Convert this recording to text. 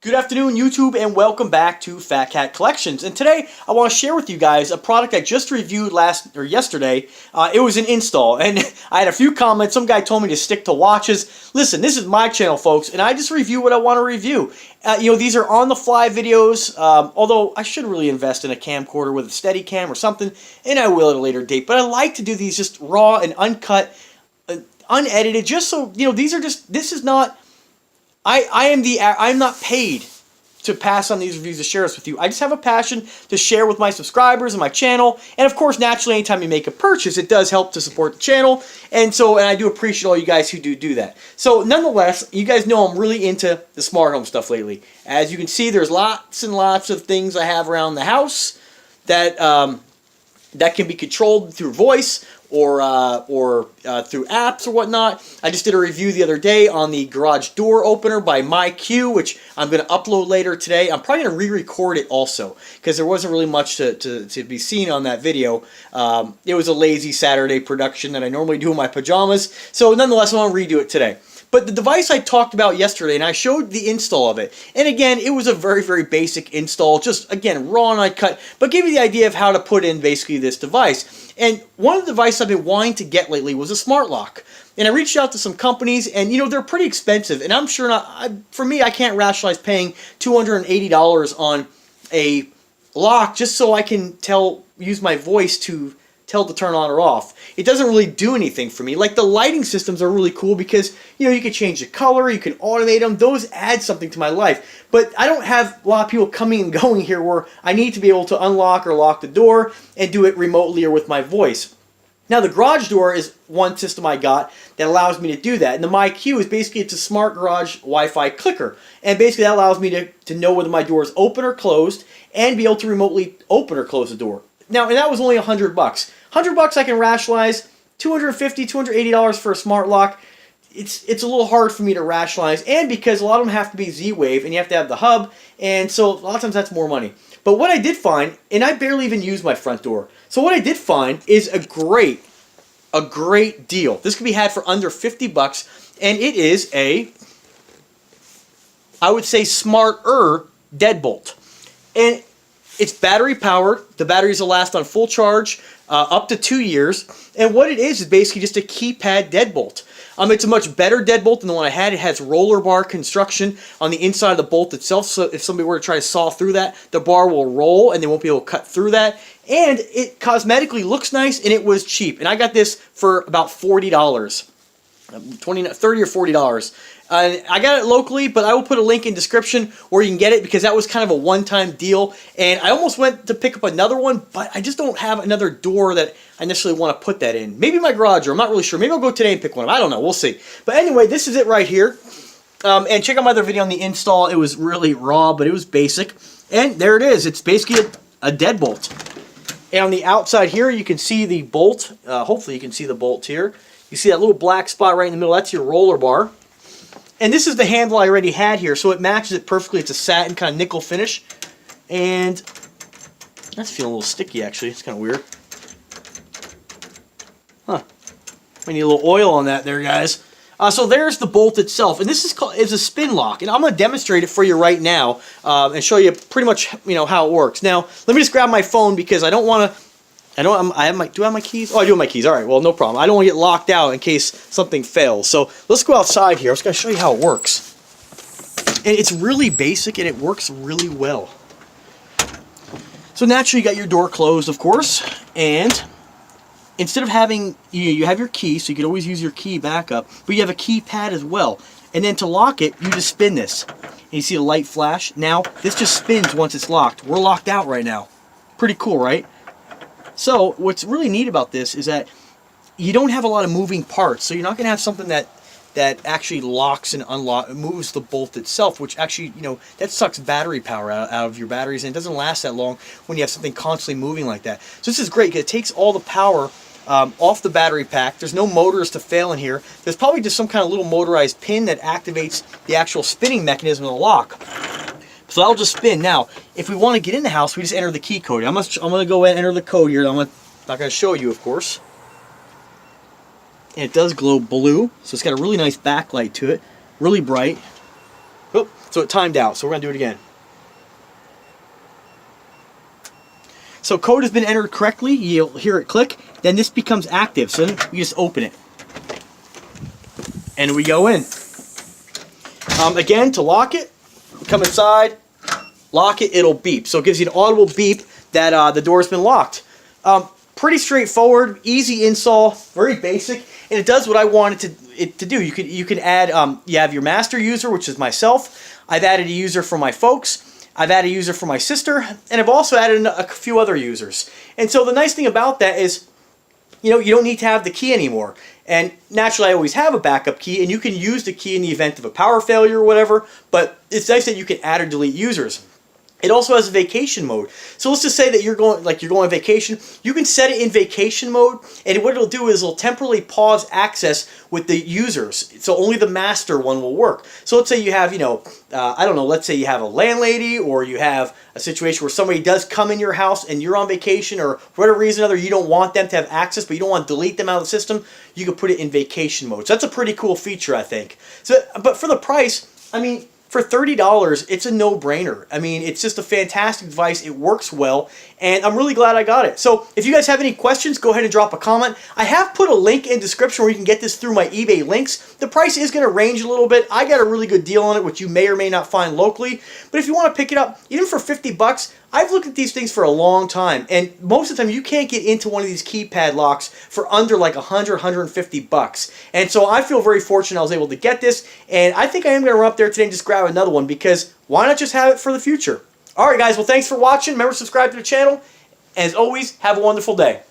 Good afternoon, YouTube, and welcome back to Fat Cat Collections. And today, I want to share with you guys a product I just reviewed yesterday. It was an install, and I had a few comments. Some guy told me to stick to watches. Listen, this is my channel, folks, and I just review what I want to review. These are on-the-fly videos, although I should really invest in a camcorder with a Steadicam or something, and I will at a later date. But I like to do these just raw and uncut, unedited, just so, these are just, this is not... I'm not paid to pass on these reviews to share this with you. I just have a passion to share with my subscribers and my channel. And of course, naturally, anytime you make a purchase, it does help to support the channel. And I do appreciate all you guys who do that. So nonetheless, you guys know I'm really into the smart home stuff lately. As you can see, there's lots and lots of things I have around the house that can be controlled through voice or through apps or whatnot. I just did a review the other day on the garage door opener by MyQ, which I'm going to upload later today. I'm probably going to re-record it also because there wasn't really much to be seen on that video. It was a lazy Saturday production that I normally do in my pajamas. So nonetheless, I want to redo it today. But the device I talked about yesterday, and I showed the install of it. And again, it was a very, very basic install. Just, again, raw and uncut. But gave you the idea of how to put in basically this device. And one of the devices I've been wanting to get lately was a smart lock. And I reached out to some companies, and they're pretty expensive. And I'm sure for me, I can't rationalize paying $280 on a lock just so I can use my voice to tell to turn on or off. It doesn't really do anything for me. Like, the lighting systems are really cool because, you can change the color, you can automate them. Those add something to my life. But I don't have a lot of people coming and going here where I need to be able to unlock or lock the door and do it remotely or with my voice. Now, the garage door is one system I got that allows me to do that. And the MyQ is basically, it's a smart garage Wi-Fi clicker. And basically that allows me to know whether my door is open or closed and be able to remotely open or close the door. Now, and that was only $100. $100 I can rationalize. $250, $280 for a smart lock. It's a little hard for me to rationalize, and because a lot of them have to be Z-Wave, and you have to have the hub, and so a lot of times that's more money. But what I did find, and I barely even use my front door, so what I did find is a great deal. This can be had for under $50, and it is I would say, smarter deadbolt. And it's battery powered. The batteries will last on full charge up to 2 years. And what it is basically just a keypad deadbolt. It's a much better deadbolt than the one I had. It has roller bar construction on the inside of the bolt itself. So if somebody were to try to saw through that, the bar will roll and they won't be able to cut through that. And it cosmetically looks nice, and it was cheap. And I got this for about $40. $30 or $40. I got it locally, but I will put a link in description where you can get it because that was kind of a one-time deal. And I almost went to pick up another one, but I just don't have another door that I necessarily want to put that in. Maybe my garage door. I'm not really sure. Maybe I'll go today and pick one up. I don't know. We'll see. But anyway, this is it right here. And check out my other video on the install. It was really raw, but it was basic. And there it is. It's basically a deadbolt. And on the outside here, you can see the bolt. Hopefully you can see the bolt here. You see that little black spot right in the middle? That's your roller bar. And this is the handle I already had here, so it matches it perfectly. It's a satin kind of nickel finish. And that's feeling a little sticky, actually. It's kind of weird. Huh. We need a little oil on that there, guys. So there's the bolt itself. And this is a spin lock. And I'm going to demonstrate it for you right now and show you pretty much how it works. Now, let me just grab my phone because I don't want to... do I have my keys? Oh, I do have my keys. All right, well, no problem. I don't want to get locked out in case something fails. So let's go outside here. I'm just going to show you how it works. And it's really basic, and it works really well. So naturally, you got your door closed, of course. And instead of having, you have your key, so you can always use your key backup. But you have a keypad as well. And then to lock it, you just spin this. And you see a light flash. Now, this just spins once it's locked. We're locked out right now. Pretty cool, right? So what's really neat about this is that you don't have a lot of moving parts. So you're not going to have something that actually locks and moves the bolt itself, which actually, that sucks battery power out of your batteries, and it doesn't last that long when you have something constantly moving like that. So this is great because it takes all the power off the battery pack. There's no motors to fail in here. There's probably just some kind of little motorized pin that activates the actual spinning mechanism of the lock. So that'll just spin. Now, if we want to get in the house, we just enter the key code. I'm going to go ahead and enter the code here. I'm not going to show you, of course. And it does glow blue, so it's got a really nice backlight to it. Really bright. Oh, So it timed out, so we're going to do it again. So code has been entered correctly. You'll hear it click. Then this becomes active. So then we just open it. And we go in. Again, to lock it, come inside, lock it, it'll beep. So it gives you an audible beep that the door's been locked. Pretty straightforward, easy install, very basic, and it does what I wanted it to do. You can add, you have your master user, which is myself. I've added a user for my folks. I've added a user for my sister, and I've also added a few other users. And so the nice thing about that is, you know, you don't need to have the key anymore. And naturally, I always have a backup key, and you can use the key in the event of a power failure or whatever, but it's nice that you can add or delete users. It also has a vacation mode. So let's just say that you're going on vacation. You can set it in vacation mode, and what it'll do is it'll temporarily pause access with the users. So only the master one will work. So let's say you have, you know, I don't know, let's say you have a landlady, or you have a situation where somebody does come in your house and you're on vacation, or for whatever reason or other, you don't want them to have access, but you don't want to delete them out of the system, you can put it in vacation mode. So that's a pretty cool feature, I think. So, but for the price, I mean, for $30, it's a no-brainer. I mean, it's just a fantastic device. It works well, and I'm really glad I got it. So if you guys have any questions, go ahead and drop a comment. I have put a link in the description where you can get this through my eBay links. The price is going to range a little bit. I got a really good deal on it, which you may or may not find locally. But if you want to pick it up, even for 50 bucks, I've looked at these things for a long time, and most of the time you can't get into one of these keypad locks for under like 100, 150 bucks. And so I feel very fortunate I was able to get this, and I think I am going to run up there today and just grab another one, because why not just have it for the future? Alright guys, well thanks for watching. Remember to subscribe to the channel. As always, have a wonderful day.